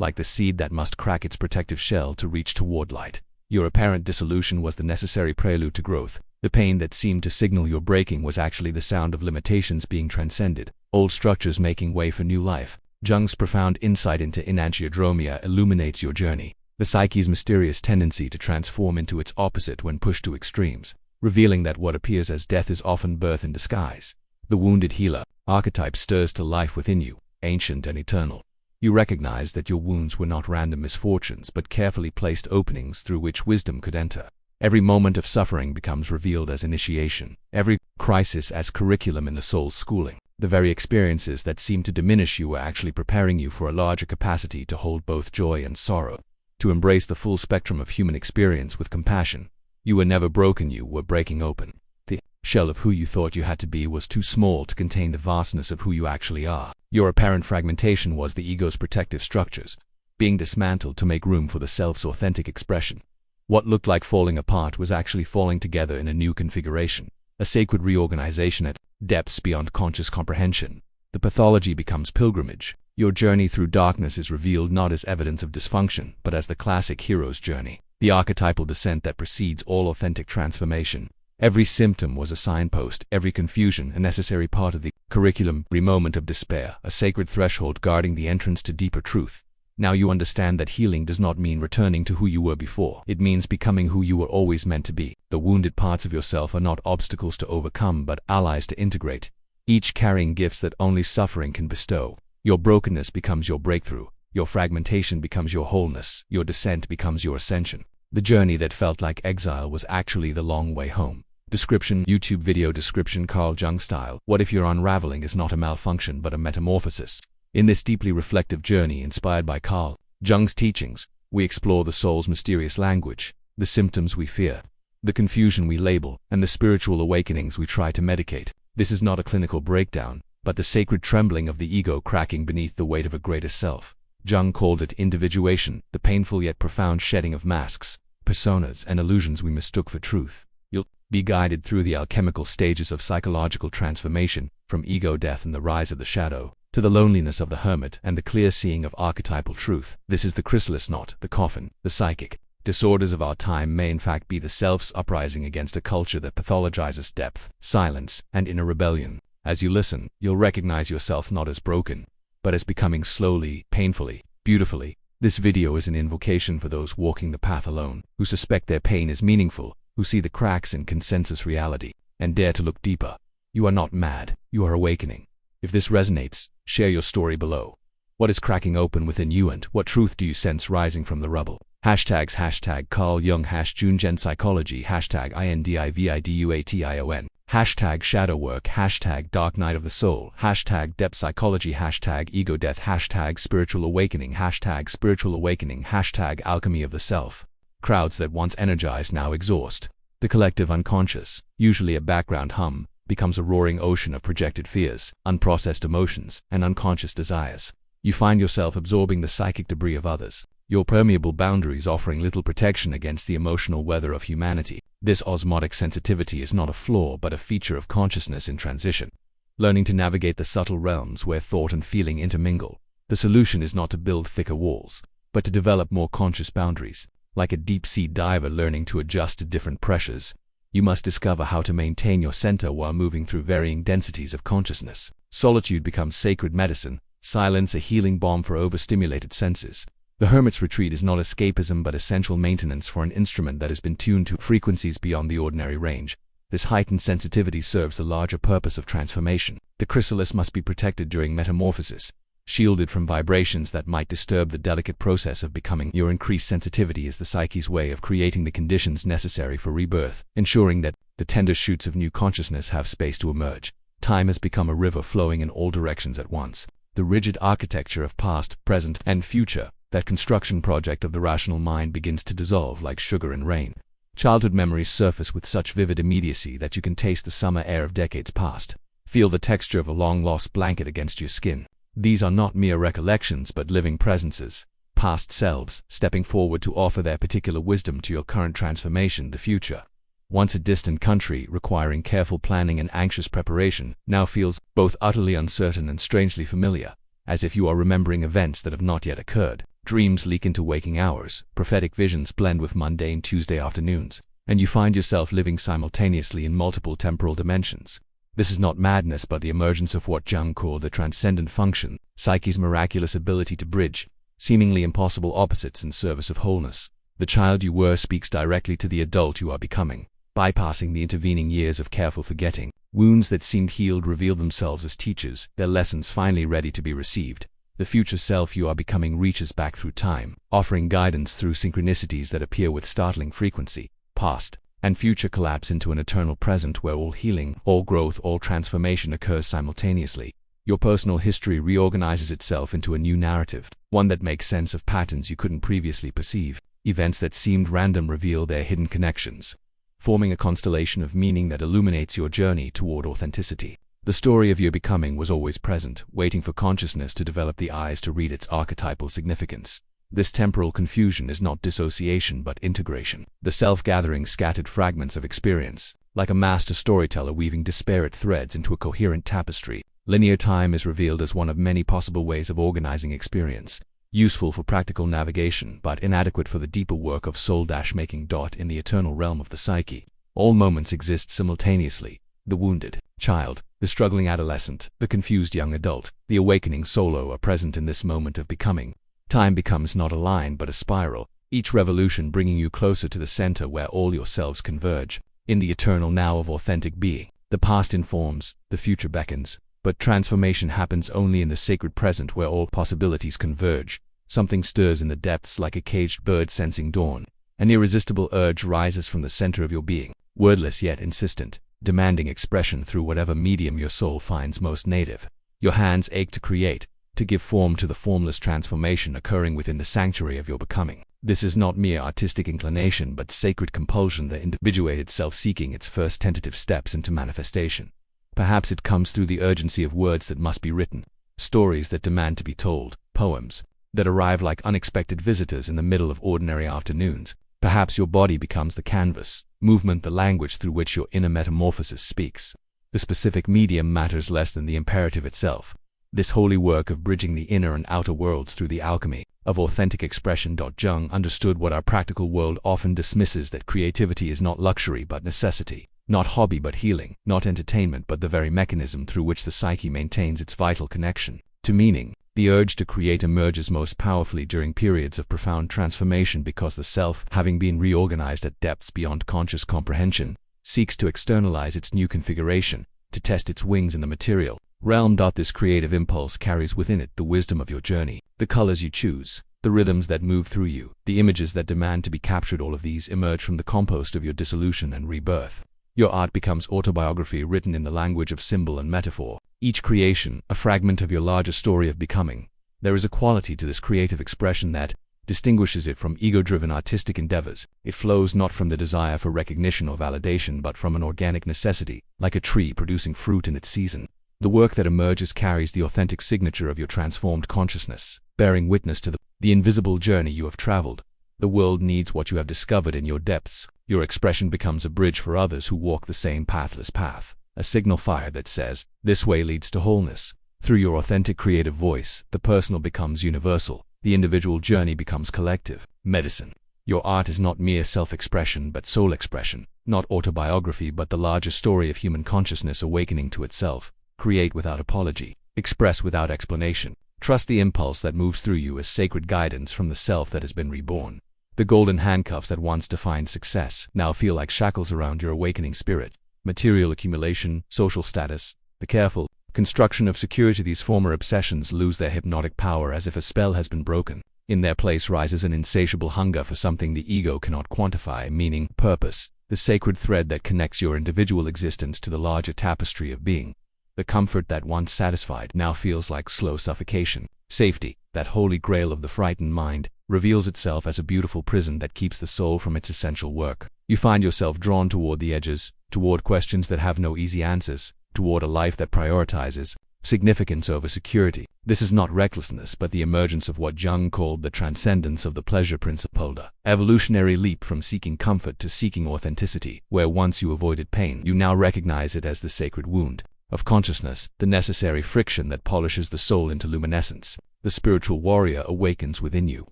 like the seed that must crack its protective shell to reach toward light. Your apparent dissolution was the necessary prelude to growth. The pain that seemed to signal your breaking was actually the sound of limitations being transcended, old structures making way for new life. Jung's profound insight into enantiodromia illuminates your journey, the psyche's mysterious tendency to transform into its opposite when pushed to extremes, revealing that what appears as death is often birth in disguise. The wounded healer, Archetype, stirs to life within you, ancient and eternal. You recognize that your wounds were not random misfortunes but carefully placed openings through which wisdom could enter. Every moment of suffering becomes revealed as initiation, every crisis as curriculum in the soul's schooling. The very experiences that seem to diminish you are actually preparing you for a larger capacity to hold both joy and sorrow, to embrace the full spectrum of human experience with compassion. You were never broken, you were breaking open. The shell of who you thought you had to be was too small to contain the vastness of who you actually are. Your apparent fragmentation was the ego's protective structures, being dismantled to make room for the self's authentic expression. What looked like falling apart was actually falling together in a new configuration, a sacred reorganization at depths beyond conscious comprehension. The pathology becomes pilgrimage. Your journey through darkness is revealed not as evidence of dysfunction, but as the classic hero's journey, the archetypal descent that precedes all authentic transformation. Every symptom was a signpost, every confusion a necessary part of the curriculum, every moment of despair, a sacred threshold guarding the entrance to deeper truth. Now you understand that healing does not mean returning to who you were before. It means becoming who you were always meant to be. The wounded parts of yourself are not obstacles to overcome but allies to integrate, each carrying gifts that only suffering can bestow. Your brokenness becomes your breakthrough, your fragmentation becomes your wholeness, your descent becomes your ascension. The journey that felt like exile was actually the long way home. Description: YouTube video description, Carl Jung style. What if your unraveling is not a malfunction but a metamorphosis? In this deeply reflective journey inspired by Carl Jung's teachings, we explore the soul's mysterious language, the symptoms we fear, the confusion we label, and the spiritual awakenings we try to medicate. This is not a clinical breakdown, but the sacred trembling of the ego cracking beneath the weight of a greater self. Jung called it individuation, the painful yet profound shedding of masks, personas, and illusions we mistook for truth. You'll be guided through the alchemical stages of psychological transformation, from ego death and the rise of the shadow, to the loneliness of the hermit and the clear seeing of archetypal truth. This is the chrysalis, not the coffin. The psychic disorders of our time may in fact be the self's uprising against a culture that pathologizes depth, silence, and inner rebellion. As you listen, you'll recognize yourself not as broken, but as becoming slowly, painfully, beautifully. This video is an invocation for those walking the path alone, who suspect their pain is meaningful, who see the cracks in consensus reality, and dare to look deeper. You are not mad, you are awakening. If this resonates, share your story below. What is cracking open within you, and what truth do you sense rising from the rubble? Hashtags: hashtag Carl Jung, Jungian psychology, hashtag Individuation, hashtag shadow work, hashtag dark night of the soul, hashtag depth psychology, hashtag ego death, hashtag spiritual awakening, hashtag alchemy of the self. Crowds that once energized now exhaust. The collective unconscious, usually a background hum, becomes a roaring ocean of projected fears, unprocessed emotions, and unconscious desires. You find yourself absorbing the psychic debris of others, your permeable boundaries offering little protection against the emotional weather of humanity. This osmotic sensitivity is not a flaw but a feature of consciousness in transition, learning to navigate the subtle realms where thought and feeling intermingle. The solution is not to build thicker walls, but to develop more conscious boundaries. Like a deep-sea diver learning to adjust to different pressures, you must discover how to maintain your center while moving through varying densities of consciousness. Solitude becomes sacred medicine, silence a healing balm for overstimulated senses. The hermit's retreat is not escapism but essential maintenance for an instrument that has been tuned to frequencies beyond the ordinary range. This heightened sensitivity serves the larger purpose of transformation. The chrysalis must be protected during metamorphosis, shielded from vibrations that might disturb the delicate process of becoming. Your increased sensitivity is the psyche's way of creating the conditions necessary for rebirth, ensuring that the tender shoots of new consciousness have space to emerge. Time has become a river flowing in all directions at once. The rigid architecture of past, present, and future, that construction project of the rational mind, begins to dissolve like sugar in rain. Childhood memories surface with such vivid immediacy that you can taste the summer air of decades past. Feel the texture of a long-lost blanket against your skin. These are not mere recollections but living presences, past selves, stepping forward to offer their particular wisdom to your current transformation. The future, once a distant country requiring careful planning and anxious preparation, now feels both utterly uncertain and strangely familiar, as if you are remembering events that have not yet occurred. Dreams leak into waking hours, prophetic visions blend with mundane Tuesday afternoons, and you find yourself living simultaneously in multiple temporal dimensions. This is not madness but the emergence of what Jung called the transcendent function, psyche's miraculous ability to bridge seemingly impossible opposites in service of wholeness. The child you were speaks directly to the adult you are becoming, bypassing the intervening years of careful forgetting. Wounds that seemed healed reveal themselves as teachers, their lessons finally ready to be received. The future self you are becoming reaches back through time, offering guidance through synchronicities that appear with startling frequency. Past and future collapse into an eternal present where all healing, all growth, all transformation occurs simultaneously. Your personal history reorganizes itself into a new narrative, one that makes sense of patterns you couldn't previously perceive. Events that seemed random reveal their hidden connections, forming a constellation of meaning that illuminates your journey toward authenticity. The story of your becoming was always present, waiting for consciousness to develop the eyes to read its archetypal significance. This temporal confusion is not dissociation but integration, the self gathering scattered fragments of experience, like a master storyteller weaving disparate threads into a coherent tapestry. Linear time is revealed as one of many possible ways of organizing experience, useful for practical navigation but inadequate for the deeper work of soul-making. In the eternal realm of the psyche, all moments exist simultaneously. The wounded child, the struggling adolescent, the confused young adult, the awakening solo are present in this moment of becoming. Time becomes not a line but a spiral, each revolution bringing you closer to the center where all yourselves converge. In the eternal now of authentic being, the past informs, the future beckons, but transformation happens only in the sacred present where all possibilities converge. Something stirs in the depths like a caged bird sensing dawn. An irresistible urge rises from the center of your being, wordless yet insistent, demanding expression through whatever medium your soul finds most native. Your hands ache to create, to give form to the formless transformation occurring within the sanctuary of your becoming. This is not mere artistic inclination but sacred compulsion, the individuated self seeking its first tentative steps into manifestation. Perhaps it comes through the urgency of words that must be written, stories that demand to be told, poems that arrive like unexpected visitors in the middle of ordinary afternoons. Perhaps your body becomes the canvas, movement the language through which your inner metamorphosis speaks. The specific medium matters less than the imperative itself. This holy work of bridging the inner and outer worlds through the alchemy of authentic expression. Jung understood what our practical world often dismisses, that creativity is not luxury but necessity. Not hobby but healing, not entertainment but the very mechanism through which the psyche maintains its vital connection to meaning. The urge to create emerges most powerfully during periods of profound transformation because the self, having been reorganized at depths beyond conscious comprehension, seeks to externalize its new configuration, to test its wings in the material realm. This creative impulse carries within it the wisdom of your journey, the colors you choose, the rhythms that move through you, the images that demand to be captured. All of these emerge from the compost of your dissolution and rebirth. Your art becomes autobiography written in the language of symbol and metaphor. Each creation, a fragment of your larger story of becoming. There is a quality to this creative expression that distinguishes it from ego-driven artistic endeavors. It flows not from the desire for recognition or validation but from an organic necessity, like a tree producing fruit in its season. The work that emerges carries the authentic signature of your transformed consciousness, bearing witness to the invisible journey you have traveled. The world needs what you have discovered in your depths. Your expression becomes a bridge for others who walk the same pathless path, a signal fire that says, this way leads to wholeness. Through your authentic creative voice, the personal becomes universal, the individual journey becomes collective. Medicine. Your art is not mere self-expression but soul expression, not autobiography but the larger story of human consciousness awakening to itself. Create without apology, express without explanation. Trust the impulse that moves through you as sacred guidance from the self that has been reborn. The golden handcuffs that once defined success now feel like shackles around your awakening spirit. Material accumulation, social status, the careful construction of security. These former obsessions lose their hypnotic power as if a spell has been broken. In their place rises an insatiable hunger for something the ego cannot quantify, meaning, purpose, the sacred thread that connects your individual existence to the larger tapestry of being. The comfort that once satisfied now feels like slow suffocation. Safety, that holy grail of the frightened mind, reveals itself as a beautiful prison that keeps the soul from its essential work. You find yourself drawn toward the edges, toward questions that have no easy answers, toward a life that prioritizes significance over security. This is not recklessness but the emergence of what Jung called the transcendence of the pleasure principle, the evolutionary leap from seeking comfort to seeking authenticity. Where once you avoided pain, you now recognize it as the sacred wound. of consciousness, the necessary friction that polishes the soul into luminescence. The spiritual warrior awakens within you,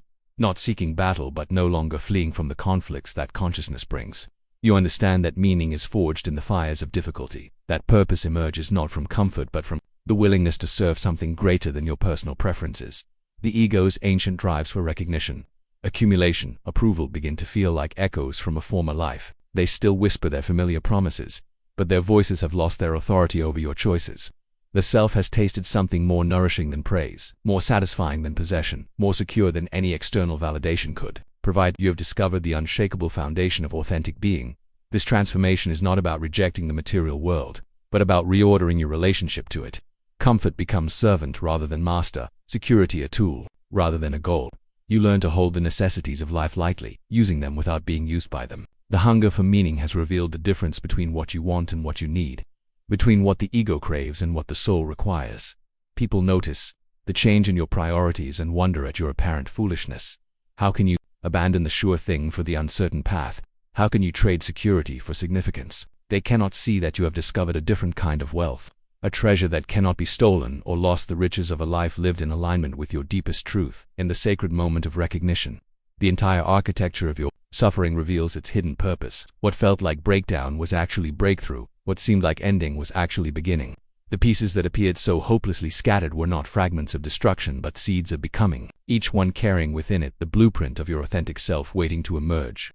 not seeking battle but no longer fleeing from the conflicts that consciousness brings. You understand that meaning is forged in the fires of difficulty, that purpose emerges not from comfort but from the willingness to serve something greater than your personal preferences. The ego's ancient drives for recognition, accumulation, approval begin to feel like echoes from a former life. They still whisper their familiar promises, but their voices have lost their authority over your choices. The self has tasted something more nourishing than praise, more satisfying than possession, more secure than any external validation could provide. You have discovered the unshakable foundation of authentic being. This transformation is not about rejecting the material world, but about reordering your relationship to it. Comfort becomes servant rather than master, security a tool rather than a goal. You learn to hold the necessities of life lightly, using them without being used by them. The hunger for meaning has revealed the difference between what you want and what you need, between what the ego craves and what the soul requires. People notice the change in your priorities and wonder at your apparent foolishness. How can you abandon the sure thing for the uncertain path? How can you trade security for significance? They cannot see that you have discovered a different kind of wealth, a treasure that cannot be stolen or lost, the riches of a life lived in alignment with your deepest truth. In the sacred moment of recognition, the entire architecture of your suffering reveals its hidden purpose. What felt like breakdown was actually breakthrough. What seemed like ending was actually beginning. The pieces that appeared so hopelessly scattered were not fragments of destruction but seeds of becoming, each one carrying within it the blueprint of your authentic self waiting to emerge.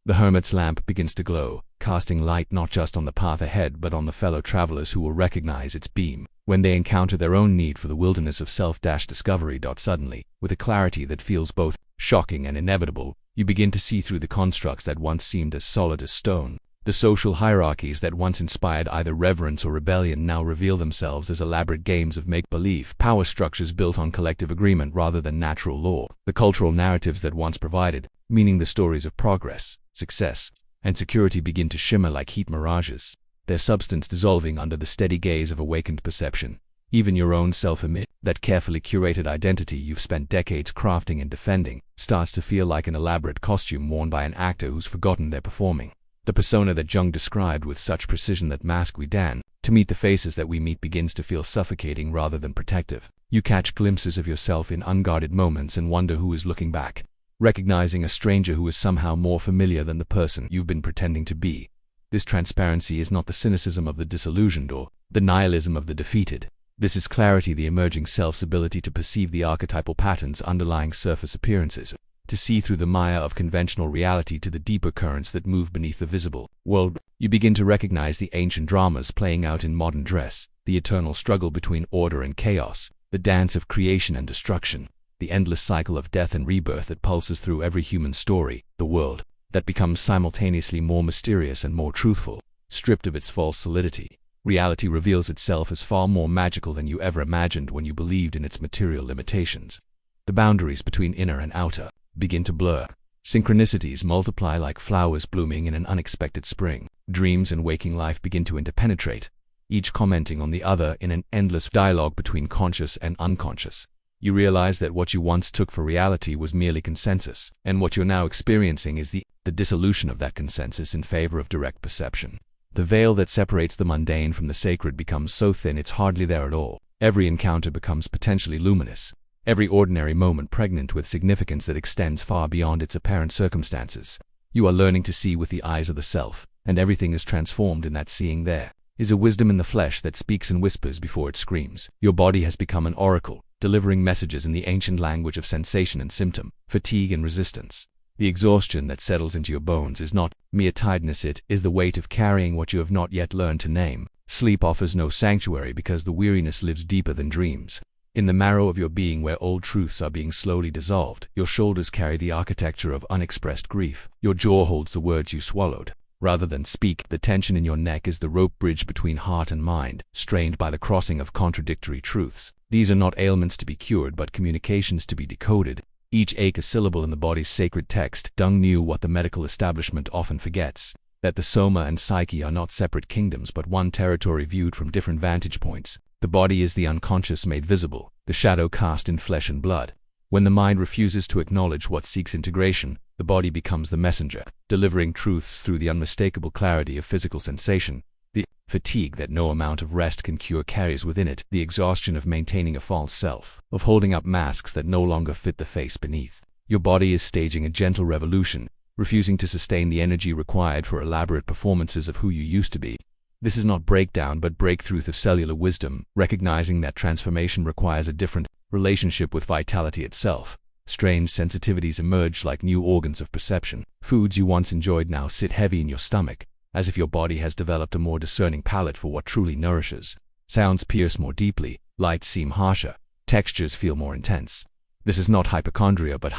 The Hermit's lamp begins to glow, casting light not just on the path ahead but on the fellow travelers who will recognize its beam when they encounter their own need for the wilderness of self-discovery. Suddenly, with a clarity that feels both shocking and inevitable, you begin to see through the constructs that once seemed as solid as stone. The social hierarchies that once inspired either reverence or rebellion now reveal themselves as elaborate games of make-believe, power structures built on collective agreement rather than natural law. The cultural narratives that once provided meaning, the stories of progress, success, and security begin to shimmer like heat mirages, their substance dissolving under the steady gaze of awakened perception. Even your own self-image, that carefully curated identity you've spent decades crafting and defending, starts to feel like an elaborate costume worn by an actor who's forgotten they're performing. The persona that Jung described with such precision that mask we dan to meet the faces that we meet begins to feel suffocating rather than protective. You catch glimpses of yourself in unguarded moments and wonder who is looking back, recognizing a stranger who is somehow more familiar than the person you've been pretending to be. This transparency is not the cynicism of the disillusioned or the nihilism of the defeated. This is clarity, the emerging self's ability to perceive the archetypal patterns underlying surface appearances, to see through the mire of conventional reality to the deeper currents that move beneath the visible world. You begin to recognize the ancient dramas playing out in modern dress, the eternal struggle between order and chaos, the dance of creation and destruction, the endless cycle of death and rebirth that pulses through every human story. The world that becomes simultaneously more mysterious and more truthful, stripped of its false solidity. Reality reveals itself as far more magical than you ever imagined when you believed in its material limitations. The boundaries between inner and outer begin to blur. Synchronicities multiply like flowers blooming in an unexpected spring. Dreams and waking life begin to interpenetrate, each commenting on the other in an endless dialogue between conscious and unconscious. You realize that what you once took for reality was merely consensus, and what you're now experiencing is the dissolution of that consensus in favor of direct perception. The veil that separates the mundane from the sacred becomes so thin it's hardly there at all. Every encounter becomes potentially luminous, every ordinary moment pregnant with significance that extends far beyond its apparent circumstances. You are learning to see with the eyes of the self, and everything is transformed in that seeing. There is a wisdom in the flesh that speaks and whispers before it screams. Your body has become an oracle, delivering messages in the ancient language of sensation and symptom, fatigue and resistance. The exhaustion that settles into your bones is not mere tiredness, it is the weight of carrying what you have not yet learned to name. Sleep offers no sanctuary because the weariness lives deeper than dreams. In the marrow of your being, where old truths are being slowly dissolved, your shoulders carry the architecture of unexpressed grief. Your jaw holds the words you swallowed rather than speak. The tension in your neck is the rope bridge between heart and mind, strained by the crossing of contradictory truths. These are not ailments to be cured but communications to be decoded, each ache a syllable in the body's sacred text. Jung knew what the medical establishment often forgets, that the soma and psyche are not separate kingdoms but one territory viewed from different vantage points. The body is the unconscious made visible, the shadow cast in flesh and blood. When the mind refuses to acknowledge what seeks integration, the body becomes the messenger, delivering truths through the unmistakable clarity of physical sensation. The fatigue that no amount of rest can cure carries within it the exhaustion of maintaining a false self, of holding up masks that no longer fit the face beneath. Your body is staging a gentle revolution, refusing to sustain the energy required for elaborate performances of who you used to be. This is not breakdown but breakthrough of cellular wisdom, recognizing that transformation requires a different relationship with vitality itself. Strange sensitivities emerge like new organs of perception. Foods you once enjoyed now sit heavy in your stomach, as if your body has developed a more discerning palate for what truly nourishes. Sounds pierce more deeply, lights seem harsher, textures feel more intense. This is not hypochondria but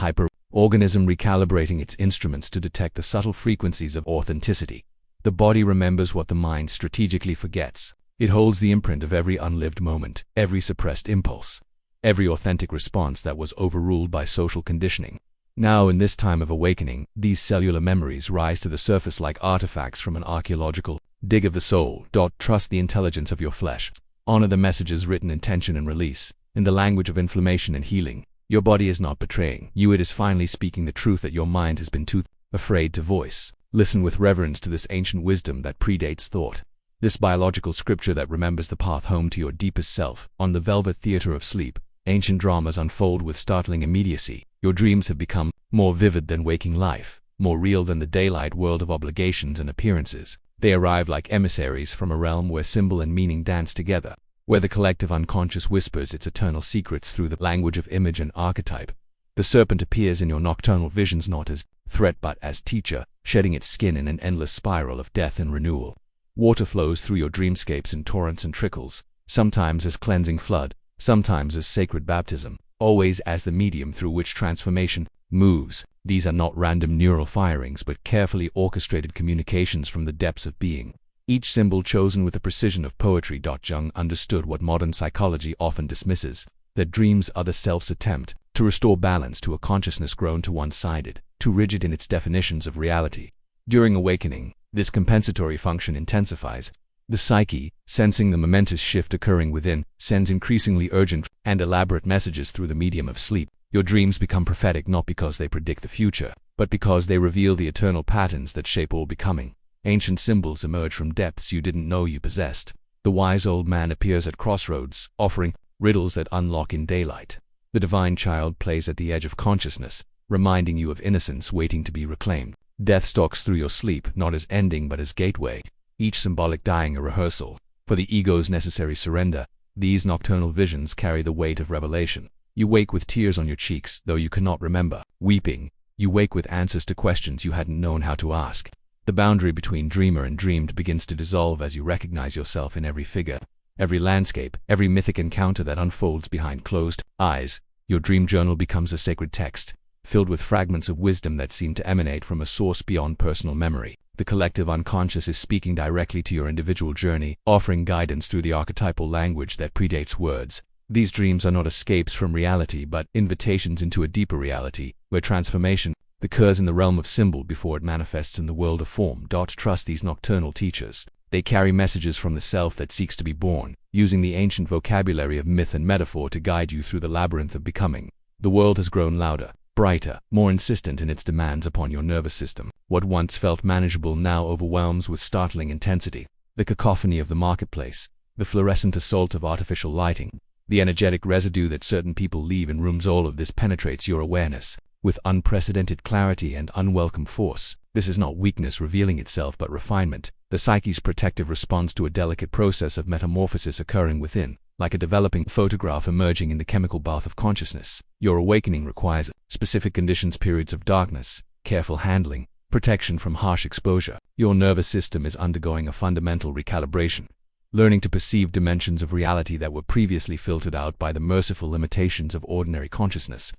organism recalibrating its instruments to detect the subtle frequencies of authenticity. The body remembers what the mind strategically forgets. It holds the imprint of every unlived moment, every suppressed impulse, every authentic response that was overruled by social conditioning. Now, in this time of awakening, these cellular memories rise to the surface like artifacts from an archaeological dig of the soul. Trust the intelligence of your flesh. Honor the messages written in tension and release, in the language of inflammation and healing. Your body is not betraying you. It is finally speaking the truth that your mind has been too afraid to voice. Listen with reverence to this ancient wisdom that predates thought. This biological scripture that remembers the path home to your deepest self. On the velvet theater of sleep, ancient dramas unfold with startling immediacy. Your dreams have become more vivid than waking life, more real than the daylight world of obligations and appearances. They arrive like emissaries from a realm where symbol and meaning dance together, where the collective unconscious whispers its eternal secrets through the language of image and archetype. The serpent appears in your nocturnal visions not as threat but as teacher, shedding its skin in an endless spiral of death and renewal. Water flows through your dreamscapes in torrents and trickles, sometimes as cleansing flood, sometimes as sacred baptism, always as the medium through which transformation moves. These are not random neural firings but carefully orchestrated communications from the depths of being, each symbol chosen with the precision of poetry. Jung understood what modern psychology often dismisses, that dreams are the self's attempt to restore balance to a consciousness grown too one-sided, too rigid in its definitions of reality. During awakening, this compensatory function intensifies. The psyche, sensing the momentous shift occurring within, sends increasingly urgent and elaborate messages through the medium of sleep. Your dreams become prophetic not because they predict the future, but because they reveal the eternal patterns that shape all becoming. Ancient symbols emerge from depths you didn't know you possessed. The wise old man appears at crossroads, offering riddles that unlock in daylight. The divine child plays at the edge of consciousness, reminding you of innocence waiting to be reclaimed. Death stalks through your sleep, not as ending but as gateway, each symbolic dying a rehearsal for the ego's necessary surrender. These nocturnal visions carry the weight of revelation. You wake with tears on your cheeks, though you cannot remember. Weeping, you wake with answers to questions you hadn't known how to ask. The boundary between dreamer and dreamed begins to dissolve as you recognize yourself in every figure, every landscape, every mythic encounter that unfolds behind closed eyes. Your dream journal becomes a sacred text, filled with fragments of wisdom that seem to emanate from a source beyond personal memory. The collective unconscious is speaking directly to your individual journey, offering guidance through the archetypal language that predates words. These dreams are not escapes from reality but invitations into a deeper reality, where transformation occurs in the realm of symbol before it manifests in the world of form. Trust these nocturnal teachers. They carry messages from the self that seeks to be born, using the ancient vocabulary of myth and metaphor to guide you through the labyrinth of becoming. The world has grown louder, brighter, more insistent in its demands upon your nervous system. What once felt manageable now overwhelms with startling intensity. The cacophony of the marketplace, the fluorescent assault of artificial lighting, the energetic residue that certain people leave in rooms, all of this penetrates your awareness with unprecedented clarity and unwelcome force. This is not weakness revealing itself but refinement, the psyche's protective response to a delicate process of metamorphosis occurring within, like a developing photograph emerging in the chemical bath of consciousness. Your awakening requires specific conditions, periods of darkness, careful handling, protection from harsh exposure. Your nervous system is undergoing a fundamental recalibration, learning to perceive dimensions of reality that were previously filtered out by the merciful limitations of ordinary consciousness.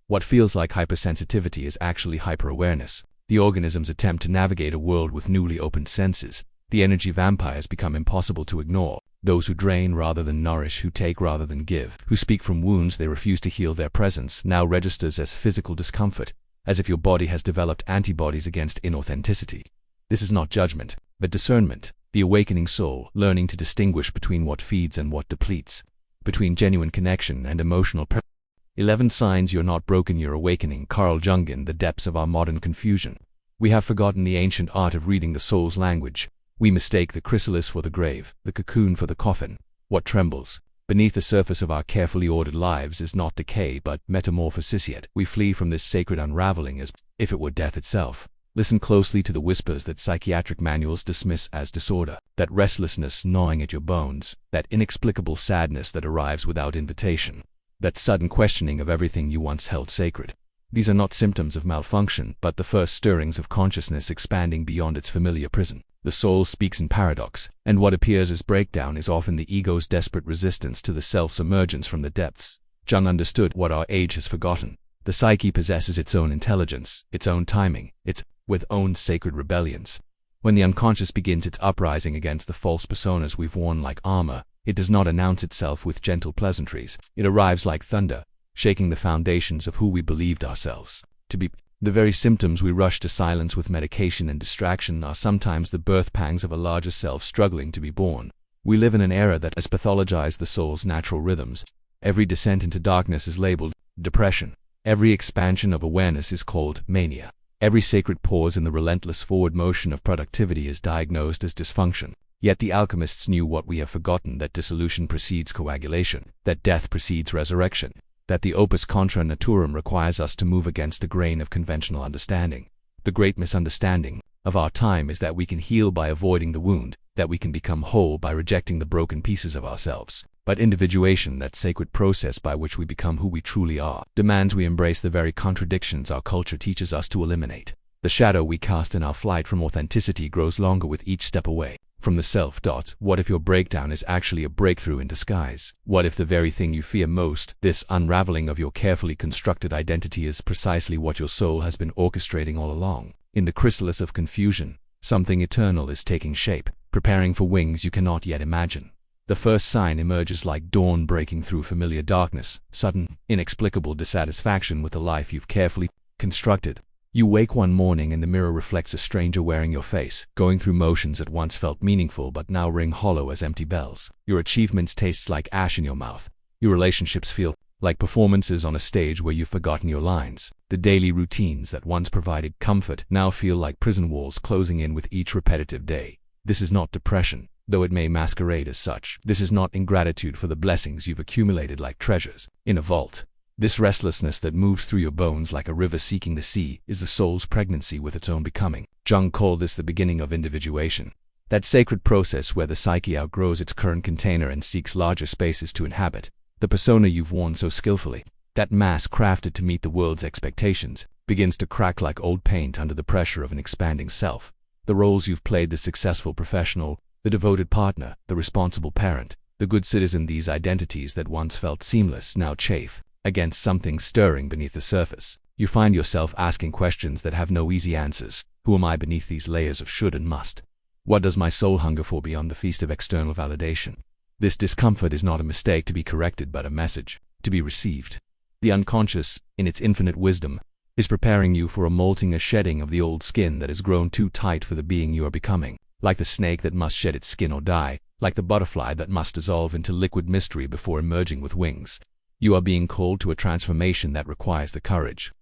What feels like hypersensitivity is actually hyperawareness. The organism's attempt to navigate a world with newly opened senses. The energy vampires become impossible to ignore. Those who drain rather than nourish, who take rather than give, who speak from wounds they refuse to heal. Their presence now registers as physical discomfort, as if your body has developed antibodies against inauthenticity. This is not judgment, but discernment. The awakening soul, learning to distinguish between what feeds and what depletes, between genuine connection and emotional 11 signs you're not broken. You're awakening. Carl Jung. In the depths of our modern confusion, we have forgotten the ancient art of reading the soul's language. We mistake the chrysalis for the grave, the cocoon for the coffin. What trembles beneath the surface of our carefully ordered lives is not decay but metamorphosis, yet we flee from this sacred unraveling as if it were death itself. Listen closely to the whispers that psychiatric manuals dismiss as disorder, that restlessness gnawing at your bones, that inexplicable sadness that arrives without invitation, that sudden questioning of everything you once held sacred. These are not symptoms of malfunction, but the first stirrings of consciousness expanding beyond its familiar prison. The soul speaks in paradox, and what appears as breakdown is often the ego's desperate resistance to the self's emergence from the depths. Jung understood what our age has forgotten. The psyche possesses its own intelligence, its own timing, its own sacred rebellions. When the unconscious begins its uprising against the false personas we've worn like armor, it does not announce itself with gentle pleasantries. It arrives like thunder, shaking the foundations of who we believed ourselves to be. The very symptoms we rush to silence with medication and distraction are sometimes the birth pangs of a larger self struggling to be born. We live in an era that has pathologized the soul's natural rhythms. Every descent into darkness is labeled depression. Every expansion of awareness is called mania. Every sacred pause in the relentless forward motion of productivity is diagnosed as dysfunction. Yet the alchemists knew what we have forgotten, that dissolution precedes coagulation, that death precedes resurrection, that the opus contra naturam requires us to move against the grain of conventional understanding. The great misunderstanding of our time is that we can heal by avoiding the wound, that we can become whole by rejecting the broken pieces of ourselves. But individuation, that sacred process by which we become who we truly are, demands we embrace the very contradictions our culture teaches us to eliminate. The shadow we cast in our flight from authenticity grows longer with each step away from the self. What if your breakdown is actually a breakthrough in disguise? What if the very thing you fear most, this unraveling of your carefully constructed identity, is precisely what your soul has been orchestrating all along? In the chrysalis of confusion, something eternal is taking shape, preparing for wings you cannot yet imagine. The first sign emerges like dawn breaking through familiar darkness, sudden, inexplicable dissatisfaction with the life you've carefully constructed. You wake one morning and the mirror reflects a stranger wearing your face, going through motions that once felt meaningful but now ring hollow as empty bells. Your achievements taste like ash in your mouth. Your relationships feel like performances on a stage where you've forgotten your lines. The daily routines that once provided comfort now feel like prison walls closing in with each repetitive day. This is not depression, though it may masquerade as such. This is not ingratitude for the blessings you've accumulated like treasures in a vault. This restlessness that moves through your bones like a river seeking the sea is the soul's pregnancy with its own becoming. Jung called this the beginning of individuation, that sacred process where the psyche outgrows its current container and seeks larger spaces to inhabit. The persona you've worn so skillfully, that mask crafted to meet the world's expectations, begins to crack like old paint under the pressure of an expanding self. The roles you've played, the successful professional, the devoted partner, the responsible parent, the good citizen, these identities that once felt seamless now chafe against something stirring beneath the surface. You find yourself asking questions that have no easy answers. Who am I beneath these layers of should and must? What does my soul hunger for beyond the feast of external validation? This discomfort is not a mistake to be corrected, but a message to be received. The unconscious, in its infinite wisdom, is preparing you for a molting, a shedding of the old skin that has grown too tight for the being you are becoming. Like the snake that must shed its skin or die, like the butterfly that must dissolve into liquid mystery before emerging with wings. You are being called to a transformation that requires the courage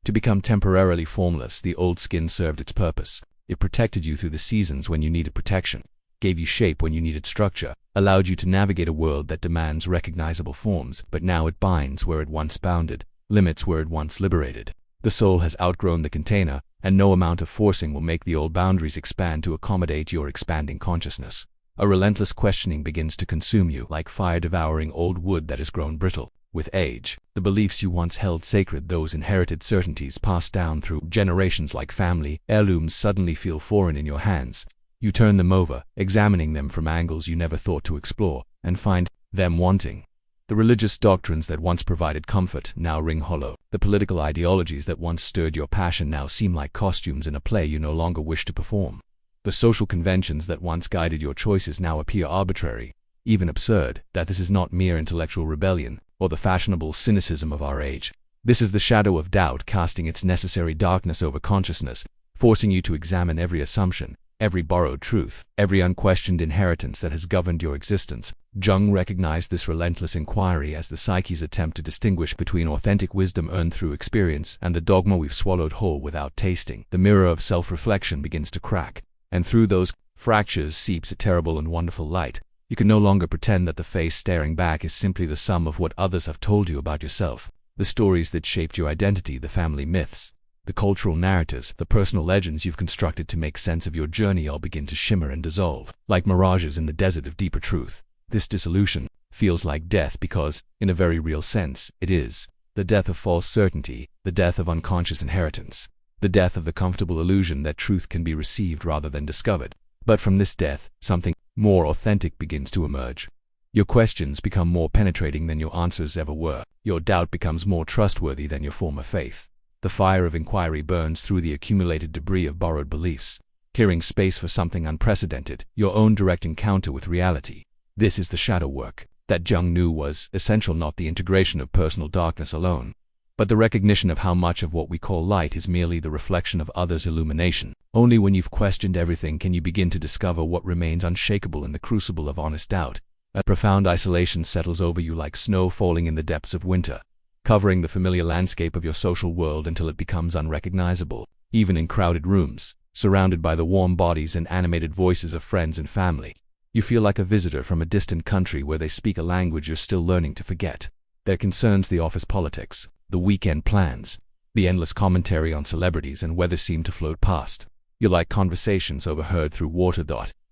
to become temporarily formless. The old skin served its purpose. It protected you through the seasons when you needed protection, gave you shape when you needed structure, allowed you to navigate a world that demands recognizable forms, but now it binds where it once bounded, limits where it once liberated. The soul has outgrown the container, and no amount of forcing will make the old boundaries expand to accommodate your expanding consciousness. A relentless questioning begins to consume you, like fire devouring old wood that has grown brittle with age. The beliefs you once held sacred, those inherited certainties passed down through generations like family heirlooms, suddenly feel foreign in your hands. You turn them over, examining them from angles you never thought to explore, and find them wanting. The religious doctrines that once provided comfort now ring hollow. The political ideologies that once stirred your passion now seem like costumes in a play you no longer wish to perform. The social conventions that once guided your choices now appear arbitrary, even absurd. That this is not mere intellectual rebellion, or the fashionable cynicism of our age. This is the shadow of doubt casting its necessary darkness over consciousness, forcing you to examine every assumption, every borrowed truth, every unquestioned inheritance that has governed your existence. Jung recognized this relentless inquiry as the psyche's attempt to distinguish between authentic wisdom earned through experience and the dogma we've swallowed whole without tasting. The mirror of self-reflection begins to crack, and through those Fractures seeps a terrible and wonderful light. You can no longer pretend that the face staring back is simply the sum of what others have told you about yourself. The stories that shaped your identity, the family myths, the cultural narratives, the personal legends you've constructed to make sense of your journey all begin to shimmer and dissolve, like mirages in the desert of deeper truth. This dissolution feels like death because, in a very real sense, it is. The death of false certainty, the death of unconscious inheritance, the death of the comfortable illusion that truth can be received rather than discovered. But from this death, something more authentic begins to emerge. Your questions become more penetrating than your answers ever were. Your doubt becomes more trustworthy than your former faith. The fire of inquiry burns through the accumulated debris of borrowed beliefs, clearing space for something unprecedented, your own direct encounter with reality. This is the shadow work that Jung knew was essential, not the integration of personal darkness alone, but the recognition of how much of what we call light is merely the reflection of others' illumination. Only when you've questioned everything can you begin to discover what remains unshakable in the crucible of honest doubt. A profound isolation settles over you like snow falling in the depths of winter, covering the familiar landscape of your social world until it becomes unrecognizable. Even in crowded rooms, surrounded by the warm bodies and animated voices of friends and family, you feel like a visitor from a distant country where they speak a language you're still learning to forget. Their concerns, the office politics, the weekend plans, the endless commentary on celebrities and weather seem to float past. You're like conversations overheard through water.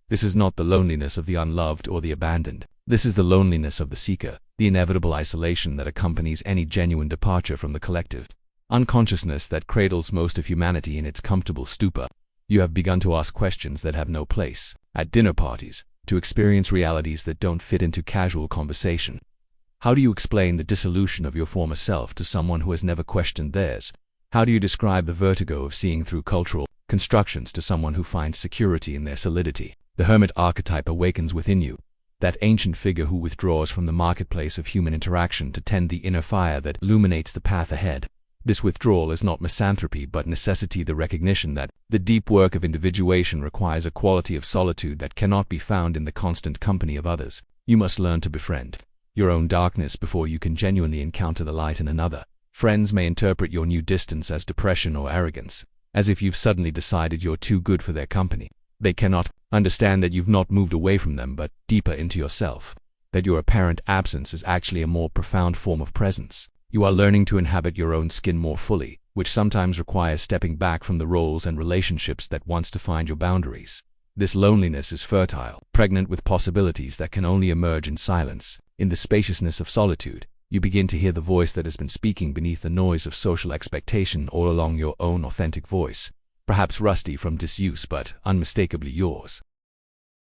This is not the loneliness of the unloved or the abandoned. This is the loneliness of the seeker, the inevitable isolation that accompanies any genuine departure from the collective unconsciousness that cradles most of humanity in its comfortable stupor. You have begun to ask questions that have no place at dinner parties, to experience realities that don't fit into casual conversation. How do you explain the dissolution of your former self to someone who has never questioned theirs? How do you describe the vertigo of seeing through cultural constructions to someone who finds security in their solidity? The Hermit archetype awakens within you, that ancient figure who withdraws from the marketplace of human interaction to tend the inner fire that illuminates the path ahead. This withdrawal is not misanthropy but necessity, the recognition that the deep work of individuation requires a quality of solitude that cannot be found in the constant company of others. You must learn to befriend your own darkness before you can genuinely encounter the light in another. Friends may interpret your new distance as depression or arrogance, as if you've suddenly decided you're too good for their company. They cannot understand that you've not moved away from them but deeper into yourself, that your apparent absence is actually a more profound form of presence. You are learning to inhabit your own skin more fully, which sometimes requires stepping back from the roles and relationships that once defined your boundaries. This loneliness is fertile, pregnant with possibilities that can only emerge in silence. In the spaciousness of solitude, you begin to hear the voice that has been speaking beneath the noise of social expectation all along, your own authentic voice, perhaps rusty from disuse but unmistakably yours.